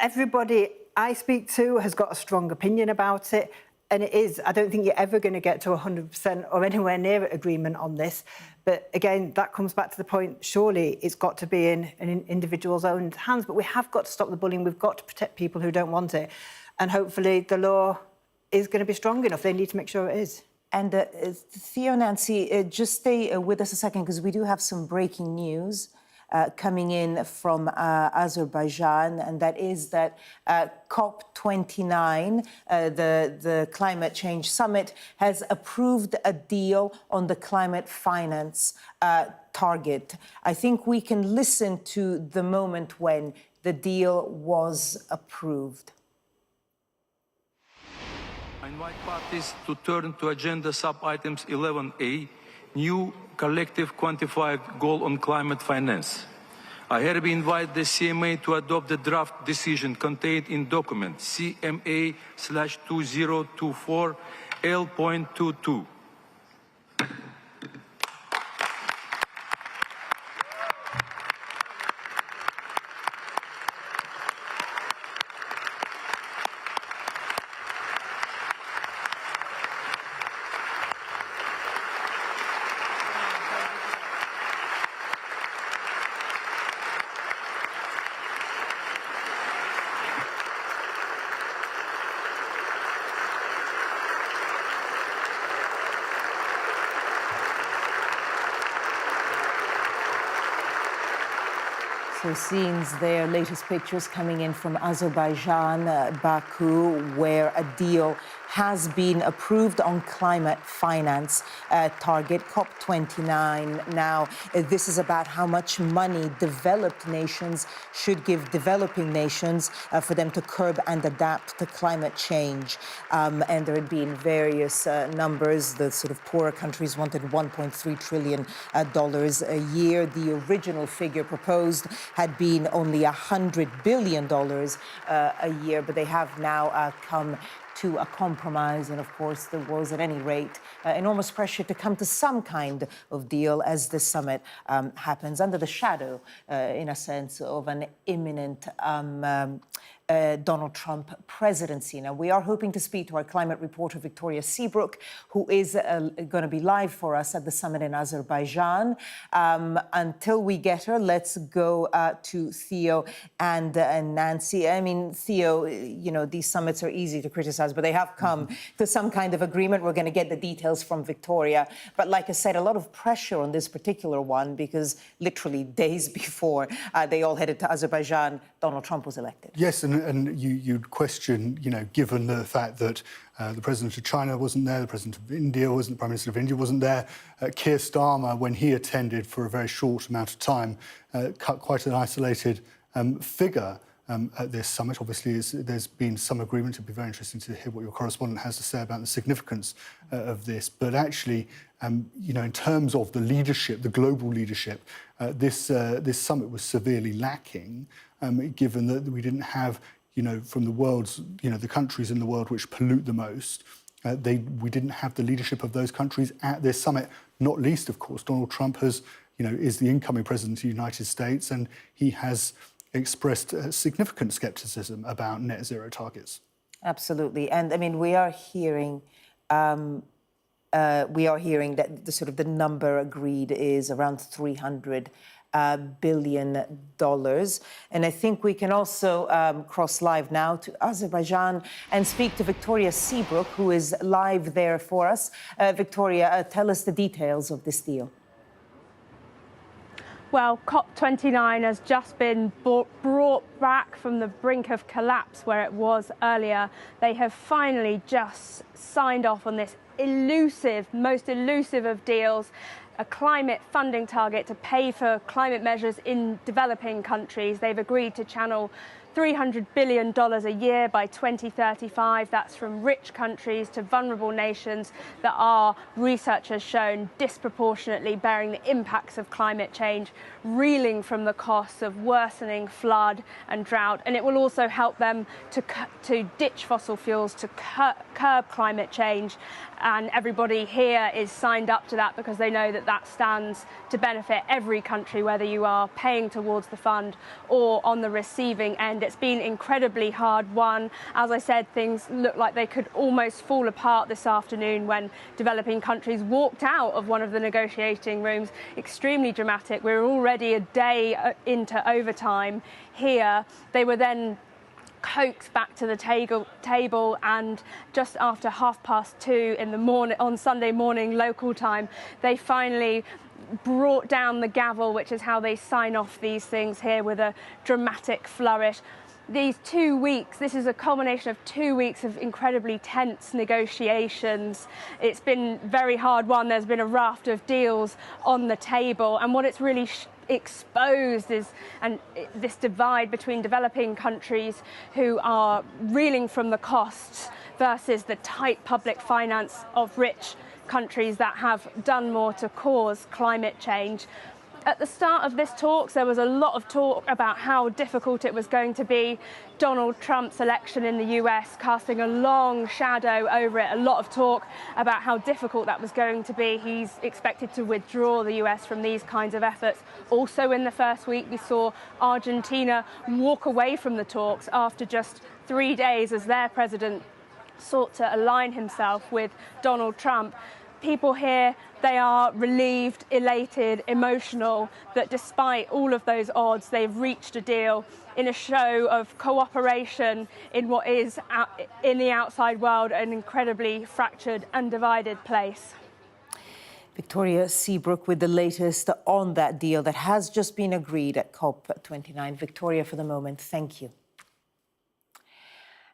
Everybody I speak to has got a strong opinion about it. And it is, I don't think you're ever going to get to 100% or anywhere near agreement on this. But again, that comes back to the point, surely it's got to be in an individual's own hands. But we have got to stop the bullying. We've got to protect people who don't want it. And hopefully the law is going to be strong enough. They need to make sure it is. And Theo, Nancy, just stay with us a second, because we do have some breaking news coming in from Azerbaijan, and that is that COP29, the climate change summit, has approved a deal on the climate finance target. I think we can listen to the moment when the deal was approved. I invite parties to turn to agenda sub-items 11A, new collective quantified goal on climate finance. I hereby invite the CMA to adopt the draft decision contained in document CMA/2024 L.22. So scenes there, latest pictures coming in from Azerbaijan, Baku, where a deal has been approved on climate finance target, COP29. Now, this is about how much money developed nations should give developing nations for them to curb and adapt to climate change. And there had been various numbers. The sort of poorer countries wanted $1.3 trillion a year. The original figure proposed had been only $100 billion a year, but they have now come to a compromise. And of course, there was, at any rate, enormous pressure to come to some kind of deal as the summit happens under the shadow, in a sense, of an imminent Donald Trump presidency. Now, we are hoping to speak to our climate reporter, Victoria Seabrook, who is going to be live for us at the summit in Azerbaijan. Until we get her, let's go to Theo and Nancy. I mean, Theo, you know, these summits are easy to criticize, but they have come to some kind of agreement. We're going to get the details from Victoria. But like I said, a lot of pressure on this particular one, because literally days before they all headed to Azerbaijan, Donald Trump was elected. Yes, and you'd question, you know, given the fact that the president of China wasn't there, the president of India wasn't, the prime minister of India wasn't there. Keir Starmer, when he attended for a very short amount of time, cut quite an isolated figure at this summit. Obviously, there's been some agreement. It'd be very interesting to hear what your correspondent has to say about the significance of this. But actually, you know, in terms of the leadership, the global leadership, this summit was severely lacking, given that we didn't have, you know, from the world's, you know, the countries in the world which pollute the most, we didn't have the leadership of those countries at this summit. Not least, of course, Donald Trump is the incoming president of the United States, and he has expressed significant scepticism about net zero targets. Absolutely, and I mean, we are hearing that the number agreed is around $300 billion. And I think we can also cross live now to Azerbaijan and speak to Victoria Seabrook, who is live there for us. Victoria, tell us the details of this deal. Well, COP29 has just been brought back from the brink of collapse where it was earlier. They have finally just signed off on this most elusive of deals. a climate funding target to pay for climate measures in developing countries. They've agreed to channel $300 billion a year by 2035. That's from rich countries to vulnerable nations that are, research has shown, disproportionately bearing the impacts of climate change, reeling from the costs of worsening flood and drought. And it will also help them to ditch fossil fuels, to curb climate change. And everybody here is signed up to that because they know that that stands to benefit every country, whether you are paying towards the fund or on the receiving end. It's been incredibly hard won. As I said, things look like they could almost fall apart this afternoon when developing countries walked out of one of the negotiating rooms. Extremely dramatic. We're already a day into overtime here. They were then coaxed back to the table, and just after 2:30 in the morning on Sunday morning local time, they finally brought down the gavel, which is how they sign off these things here, with a dramatic flourish. These 2 weeks, this is a culmination of 2 weeks of incredibly tense negotiations. It's been very hard won. There's been a raft of deals on the table, and what it's really exposed is this divide between developing countries who are reeling from the costs versus the tight public finance of rich countries that have done more to cause climate change. At the start of this talks, there was a lot of talk about how difficult it was going to be. Donald Trump's election in the US casting a long shadow over it, a lot of talk about how difficult that was going to be. He's expected to withdraw the US from these kinds of efforts. Also in the first week, we saw Argentina walk away from the talks after just 3 days as their president sought to align himself with Donald Trump. People here, they are relieved, elated, emotional that despite all of those odds, they've reached a deal in a show of cooperation in what is, in the outside world, an incredibly fractured and divided place. Victoria Seabrook with the latest on that deal that has just been agreed at COP29. Victoria, for the moment, thank you.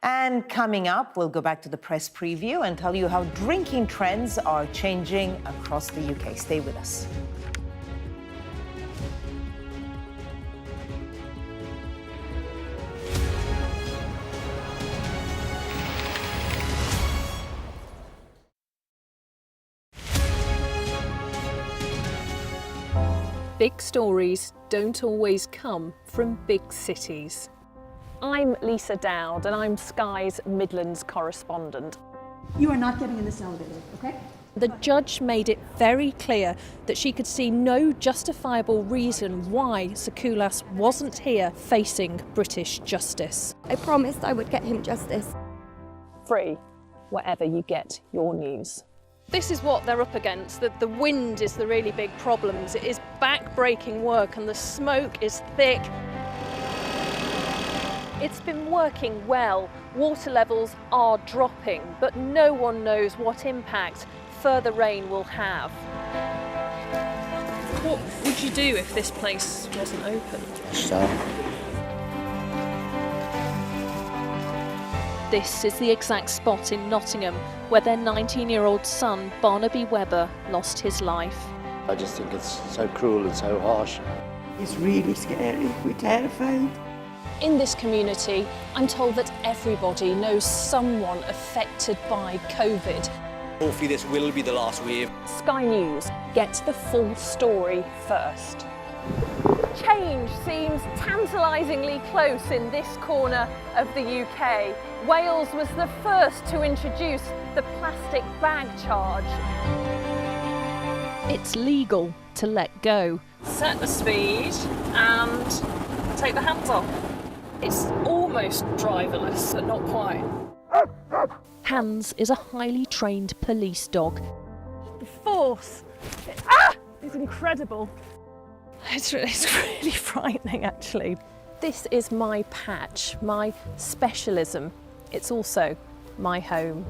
And coming up, we'll go back to the press preview and tell you how drinking trends are changing across the UK. Stay with us. Big stories don't always come from big cities. I'm Lisa Dowd and I'm Sky's Midlands correspondent. You are not getting in this elevator, okay? The judge made it very clear that she could see no justifiable reason why Sakulas wasn't here facing British justice. I promised I would get him justice. Free, wherever you get your news. This is what they're up against. The wind is the really big problems. It is back-breaking work and the smoke is thick. It's been working well. Water levels are dropping, but no one knows what impact further rain will have. What would you do if this place wasn't open? This is the exact spot in Nottingham where their 19-year-old son, Barnaby Webber, lost his life. I just think it's so cruel and so harsh. It's really scary. We're terrified. In this community, I'm told that everybody knows someone affected by COVID. Hopefully this will be the last wave. Sky News gets the full story first. Change seems tantalisingly close in this corner of the UK. Wales was the first to introduce the plastic bag charge. It's legal to let go. Set the speed and take the hands off. It's almost driverless, but not quite. Hans is a highly trained police dog. The force is incredible. It's really frightening, actually. This is my patch, my specialism. It's also my home.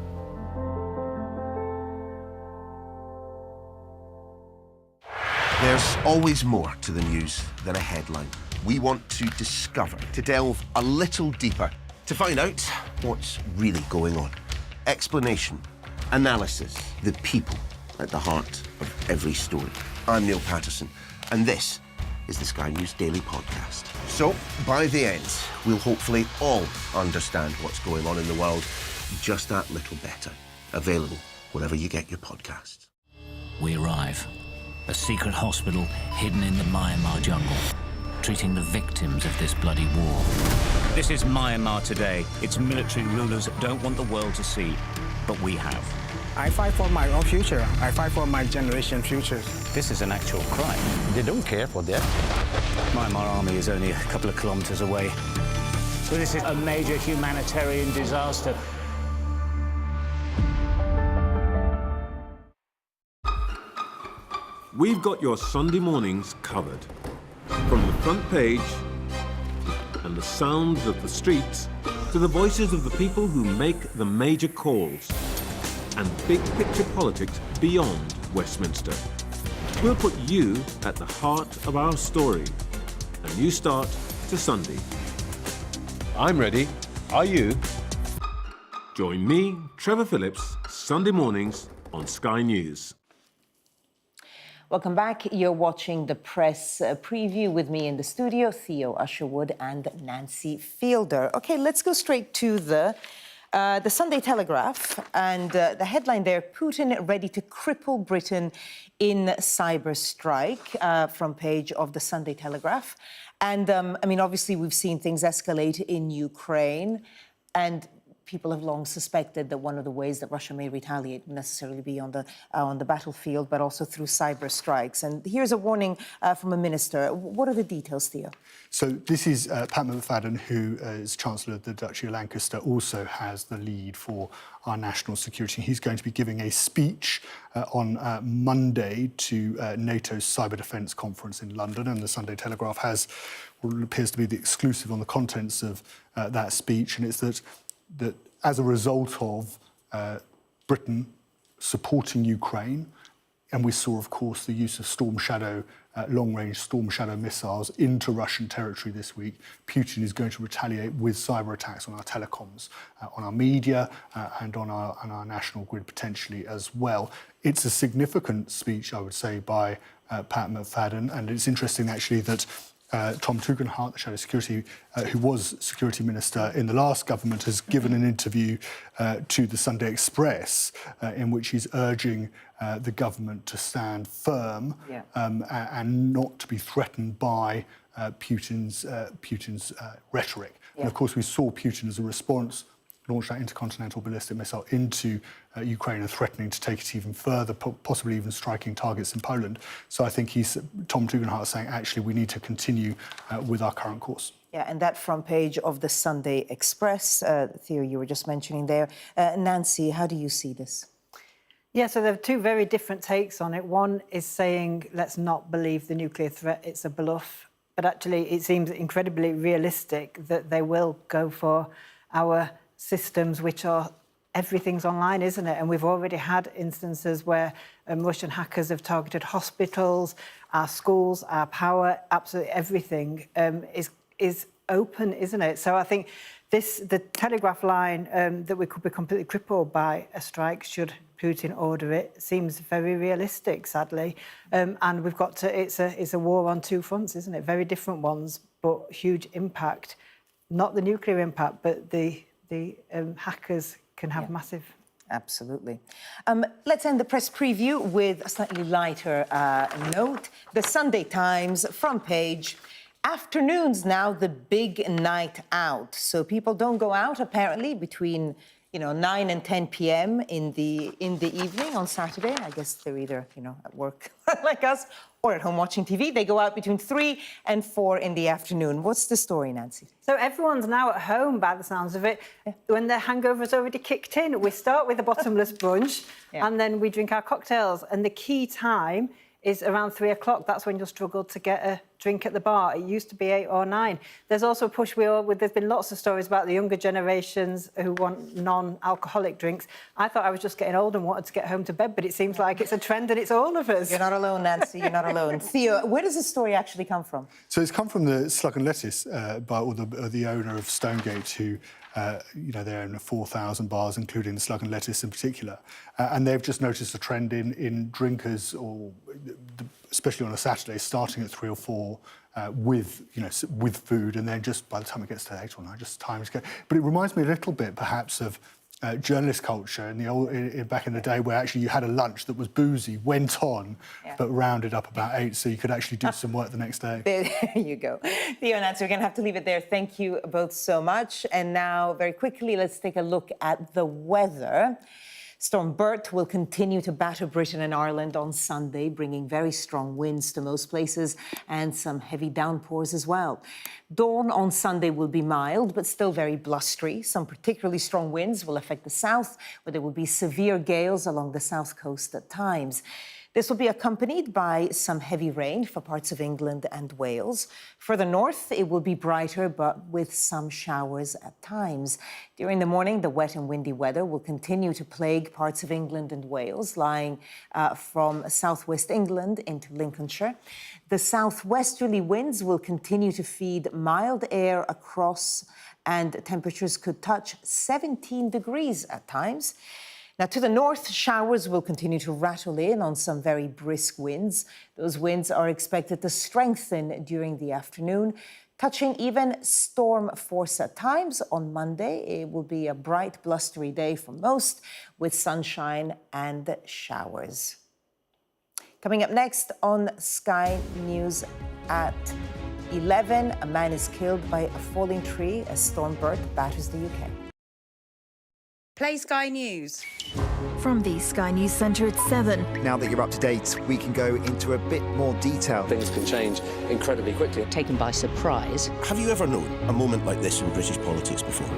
There's always more to the news than a headline. We want to discover, to delve a little deeper, to find out what's really going on. Explanation, analysis, the people at the heart of every story. I'm Neil Patterson, and this is the Sky News Daily Podcast. So, by the end, we'll hopefully all understand what's going on in the world just that little better. Available wherever you get your podcasts. We arrive. A secret hospital hidden in the Myanmar jungle, treating the victims of this bloody war. This is Myanmar today. Its military rulers don't want the world to see, but we have. I fight for my own future. I fight for my generation's future. This is an actual crime. They don't care for that. Myanmar army is only a couple of kilometers away. So this is a major humanitarian disaster. We've got your Sunday mornings covered. From the front page and the sounds of the streets to the voices of the people who make the major calls and big picture politics beyond Westminster. We'll put you at the heart of our story. A new start to Sunday. I'm ready. Are you? Join me, Trevor Phillips, Sunday mornings on Sky News. Welcome back. You're watching the press preview with me in the studio, Theo Usherwood and Nancy Fielder. OK, let's go straight to the Sunday Telegraph. And the headline there, Putin ready to cripple Britain in cyber strike, front page of the Sunday Telegraph. And, I mean, obviously, we've seen things escalate in Ukraine. And people have long suspected that one of the ways that Russia may retaliate would necessarily be on the battlefield, but also through cyber strikes. And here's a warning from a minister. What are the details, Theo? So this is Pat McFadden, who is Chancellor of the Duchy of Lancaster, also has the lead for our national security. He's going to be giving a speech on Monday to NATO's Cyber Defence Conference in London, and the Sunday Telegraph has what appears to be the exclusive on the contents of that speech, and it's that as a result of Britain supporting Ukraine, and we saw, of course, the use of Storm Shadow, long-range Storm Shadow missiles into Russian territory this week, Putin is going to retaliate with cyber attacks on our telecoms, on our media, and on our national grid potentially as well. It's a significant speech, I would say, by Pat McFadden, and it's interesting actually that Tom Tugendhat, the Shadow Security, who was Security Minister in the last government, has given an interview to the Sunday Express in which he's urging the government to stand firm and not to be threatened by Putin's rhetoric. Yeah. And of course, we saw Putin as a response launch that intercontinental ballistic missile into Ukraine and threatening to take it even further, possibly even striking targets in Poland. So I think Tom Tugendhat is saying, actually, we need to continue with our current course. Yeah, and that front page of the Sunday Express, Theo, you were just mentioning there. Nancy, how do you see this? Yeah, so there are two very different takes on it. One is saying, let's not believe the nuclear threat, it's a bluff. But actually, it seems incredibly realistic that they will go for our systems, which are, everything's online, isn't it? And we've already had instances where Russian hackers have targeted hospitals, our schools, our power, absolutely everything is open, isn't it? So I think the Telegraph line that we could be completely crippled by a strike should Putin order it seems very realistic, sadly. And we've got to, it's a war on two fronts, isn't it? Very different ones, but huge impact. Not the nuclear impact, but the hackers can have massive. Absolutely. Let's end the press preview with a slightly lighter note. The Sunday Times front page. Afternoons now, the big night out. So people don't go out, apparently, between 9 and 10 p.m. in the evening on Saturday. I guess they're either, at work like us or at home watching TV. They go out between 3 and 4 in the afternoon. What's the story, Nancy? So everyone's now at home, by the sounds of it. Yeah. When their hangover's already kicked in, we start with a bottomless brunch and then we drink our cocktails. And the key time is around 3 o'clock. That's when you'll struggle to get drink at the bar. It used to be 8 or 9. There's also a push. There's been lots of stories about the younger generations who want non-alcoholic drinks. I thought I was just getting old and wanted to get home to bed, but it seems like it's a trend and it's all of us. You're not alone, Nancy. You're not alone. Theo, where does this story actually come from? So it's come from the Slug and Lettuce, the owner of Stonegate, who they own 4,000 bars, including the Slug and Lettuce in particular. And they've just noticed a trend in drinkers, especially on a Saturday, starting at 3 or 4 with food, and then just by the time it gets to 8 or 9, just time is going. But it reminds me a little bit, perhaps, of journalist culture back in the day, where actually you had a lunch that was boozy, went on, but rounded up about 8, so you could actually do some work the next day. There you go. Theo and Nancy, we're going to have to leave it there. Thank you both so much. And now, very quickly, let's take a look at the weather. Storm Bert will continue to batter Britain and Ireland on Sunday, bringing very strong winds to most places and some heavy downpours as well. Dawn on Sunday will be mild, but still very blustery. Some particularly strong winds will affect the south, where there will be severe gales along the south coast at times. This will be accompanied by some heavy rain for parts of England and Wales. Further north, it will be brighter, but with some showers at times. During the morning, the wet and windy weather will continue to plague parts of England and Wales, lying from southwest England into Lincolnshire. The southwesterly winds will continue to feed mild air across, and temperatures could touch 17 degrees at times. Now, to the north, showers will continue to rattle in on some very brisk winds. Those winds are expected to strengthen during the afternoon, touching even storm force at times. On Monday, it will be a bright, blustery day for most, with sunshine and showers. Coming up next on Sky News at 11, a man is killed by a falling tree as Storm Bert batters the UK. Play Sky News. From the Sky News Centre at 7. Now that you're up to date, we can go into a bit more detail. Things can change incredibly quickly. Taken by surprise. Have you ever known a moment like this in British politics before?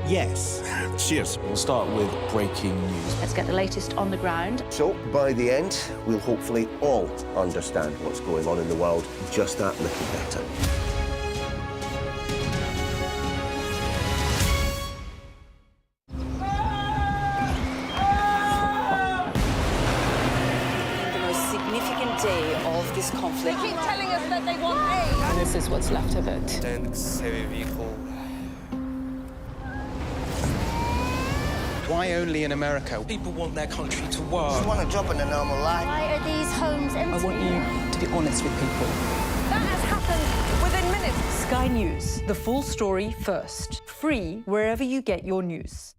Yes. Cheers. We'll start with breaking news. Let's get the latest on the ground. So, by the end, we'll hopefully all understand what's going on in the world just that little better. Day of this conflict. They keep telling us that they want aid. And this is what's left of it. Why only in America? People want their country to work. You want a job in a normal life. Why are these homes empty? I want you to be honest with people. That has happened within minutes. Sky News, the full story first. Free wherever you get your news.